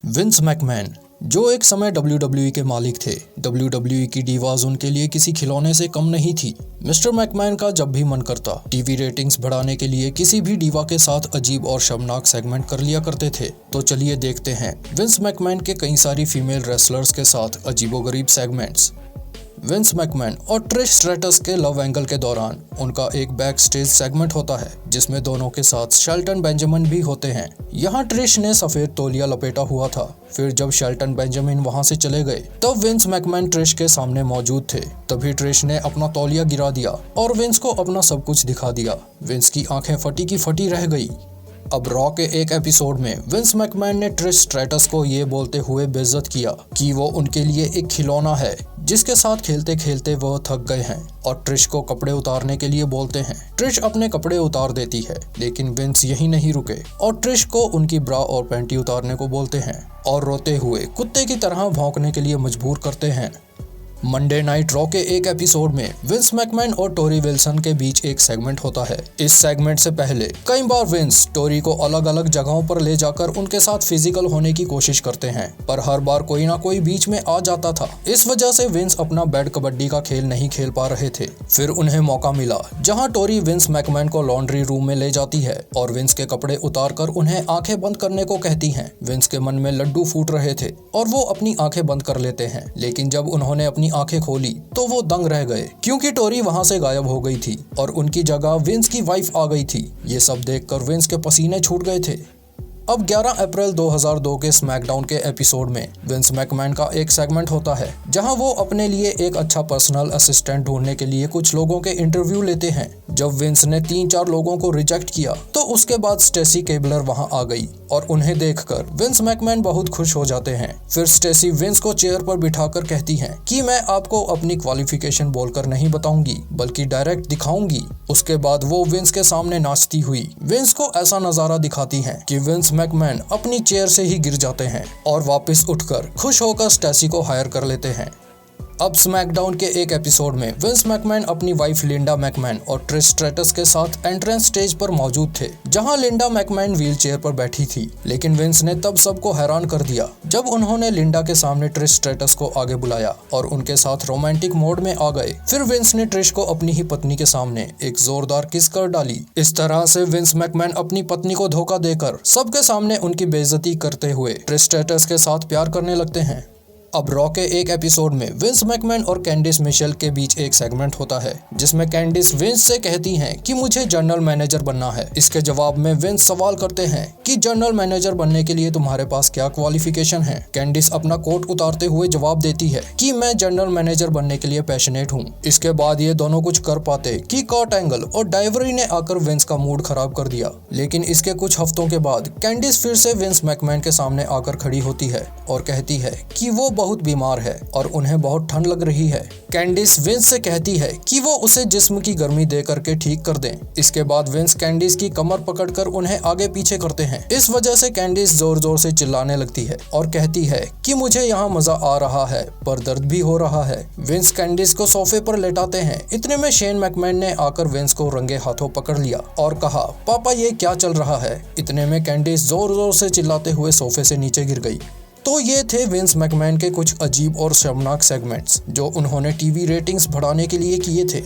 Vince McMahon, जो एक समय WWE के मालिक थे, WWE की डीवाज उनके लिए किसी खिलौने से कम नहीं थी। मिस्टर मैकमैन का जब भी मन करता, टीवी रेटिंग्स बढ़ाने के लिए किसी भी डीवा के साथ अजीब और शर्मनाक सेगमेंट कर लिया करते थे। तो चलिए देखते हैं विंस मैकमैन के कई सारी फीमेल रेसलर्स के साथ अजीबोगरीब सेगमेंट्स। विंस मैकमैन और ट्रिश स्ट्रेटस के लव एंगल के दौरान उनका एक बैक स्टेज सेगमेंट होता है, जिसमें दोनों के साथ शेल्टन बेंजामिन भी होते हैं। यहाँ ट्रिश ने सफेद तौलिया लपेटा हुआ था। फिर जब शेल्टन बेंजामिन वहां से चले गए, तब विंस मैकमैन ट्रिश के सामने मौजूद थे। तभी ट्रिश ने अपना तौलिया गिरा दिया और विंस को अपना सब कुछ दिखा दिया। विंस की आंखें फटी की फटी रह गई। अब रॉ के एक एपिसोड में विंस मैकमैन ने ट्रिश स्ट्रेटस को ये बोलते हुए बेइज्जत किया कि वो उनके लिए एक खिलौना है जिसके साथ खेलते खेलते वो थक गए हैं, और ट्रिश को कपड़े उतारने के लिए बोलते हैं। ट्रिश अपने कपड़े उतार देती है, लेकिन विंस यही नहीं रुके और ट्रिश को उनकी ब्रा और पैंटी उतारने को बोलते हैं और रोते हुए कुत्ते की तरह भौंकने के लिए मजबूर करते हैं। मंडे नाइट रॉ के एक एपिसोड में विंस मैकमैन और टोरी विल्सन के बीच एक सेगमेंट होता है। इस सेगमेंट से पहले कई बार विंस टोरी को अलग अलग जगहों पर ले जाकर उनके साथ फिजिकल होने की कोशिश करते हैं, पर हर बार कोई ना कोई बीच में आ जाता था। इस वजह से विंस अपना बेड कबड्डी का खेल नहीं खेल पा रहे थे। फिर उन्हें मौका मिला जहाँ टोरी विंस मैकमैन को लॉन्ड्री रूम में ले जाती है और विंस के कपड़े उतार कर उन्हें आंखें बंद करने को कहती है। विंस के मन में लड्डू फूट रहे थे और वो अपनी आंखें बंद कर लेते हैं, लेकिन जब उन्होंने अपनी आंखें खोली तो वो दंग रह गए, क्योंकि टोरी वहां से गायब हो गई थी और उनकी जगह विंस की वाइफ आ गई थी। ये सब देखकर विंस के पसीने छूट गए थे। अब 11 अप्रैल 2002 के स्मैकडाउन के एपिसोड में विंस मैकमैन का एक सेगमेंट होता है जहां वो अपने लिए एक अच्छा पर्सनल असिस्टेंट ढूंढने के लिए कुछ लोगों के इंटरव्यू लेते हैं। जब विंस ने 3-4 लोगों को रिजेक्ट किया, तो उसके बाद स्टेसी केबलर वहां आ गई और उन्हें देखकर विंस मैकमैन बहुत खुश हो जाते हैं। फिर स्टेसी विंस को चेयर पर बिठाकर कहती है कि मैं आपको अपनी क्वालिफिकेशन बोलकर नहीं बताऊंगी, बल्कि डायरेक्ट दिखाऊंगी। उसके बाद वो विंस के सामने नाचती हुई विंस को ऐसा नजारा दिखाती है कि विंस मैकमैन अपनी चेयर से ही गिर जाते हैं और वापस उठकर खुश होकर स्टेसी को हायर कर लेते हैं। अब स्मैकडाउन के एक एपिसोड में विंस मैकमैन अपनी वाइफ लिंडा मैकमैन और ट्रिश स्ट्रेटस के साथ एंट्रेंस स्टेज पर मौजूद थे, जहां लिंडा मैकमैन व्हील चेयर पर बैठी थी। लेकिन विंस ने तब सबको हैरान कर दिया जब उन्होंने लिंडा के सामने ट्रिश स्ट्रेटस को आगे बुलाया और उनके साथ रोमांटिक मोड में आ गए। फिर विंस ने ट्रिश को अपनी ही पत्नी के सामने एक जोरदार किस कर डाली। इस तरह से विंस मैकमैन अपनी पत्नी को धोखा देकर सबके सामने उनकी बेइज्जती करते हुए ट्रिश स्ट्रेटस के साथ प्यार करने लगते हैं। अब रॉ के एक एपिसोड में विंस मैकमैन और कैंडिस मिशेल के बीच एक सेगमेंट होता है, जिसमें कैंडिस विंस से कहती हैं कि मुझे जनरल मैनेजर बनना है। इसके जवाब में विंस सवाल करते हैं कि जनरल मैनेजर बनने के लिए तुम्हारे पास क्या क्वालिफिकेशन है। कैंडिस अपना कोट उतारते हुए जवाब देती है कि मैं जनरल मैनेजर बनने के लिए पैशनेट हूँ। इसके बाद ये दोनों कुछ कर पाते कि कर्ट एंगल और डाइवरी ने आकर विंस का मूड खराब कर दिया। लेकिन इसके कुछ हफ्तों के बाद कैंडिस फिर से विंस मैकमैन के सामने आकर खड़ी होती है और कहती है कि वो बहुत बीमार है और उन्हें बहुत ठंड लग रही है। कैंडिस विंस से कहती है कि वो उसे जिस्म की गर्मी दे करके ठीक कर दें। इसके बाद विंस कैंडिस की कमर पकड़कर उन्हें आगे पीछे करते हैं। इस वजह से कैंडिस जोर जोर से चिल्लाने लगती है और कहती है कि मुझे यहाँ मजा आ रहा है, पर दर्द भी हो रहा है। विंस कैंडिस को सोफे पर लेटाते हैं। इतने में शेन मैकमैन ने आकर विंस को रंगे हाथों पकड़ लिया और कहा, पापा ये क्या चल रहा है। इतने में कैंडिस जोर जोर से चिल्लाते हुए सोफे से नीचे गिर गई। तो ये थे विंस मैकमैन के कुछ अजीब और शर्मनाक सेगमेंट्स जो उन्होंने टीवी रेटिंग्स बढ़ाने के लिए किए थे।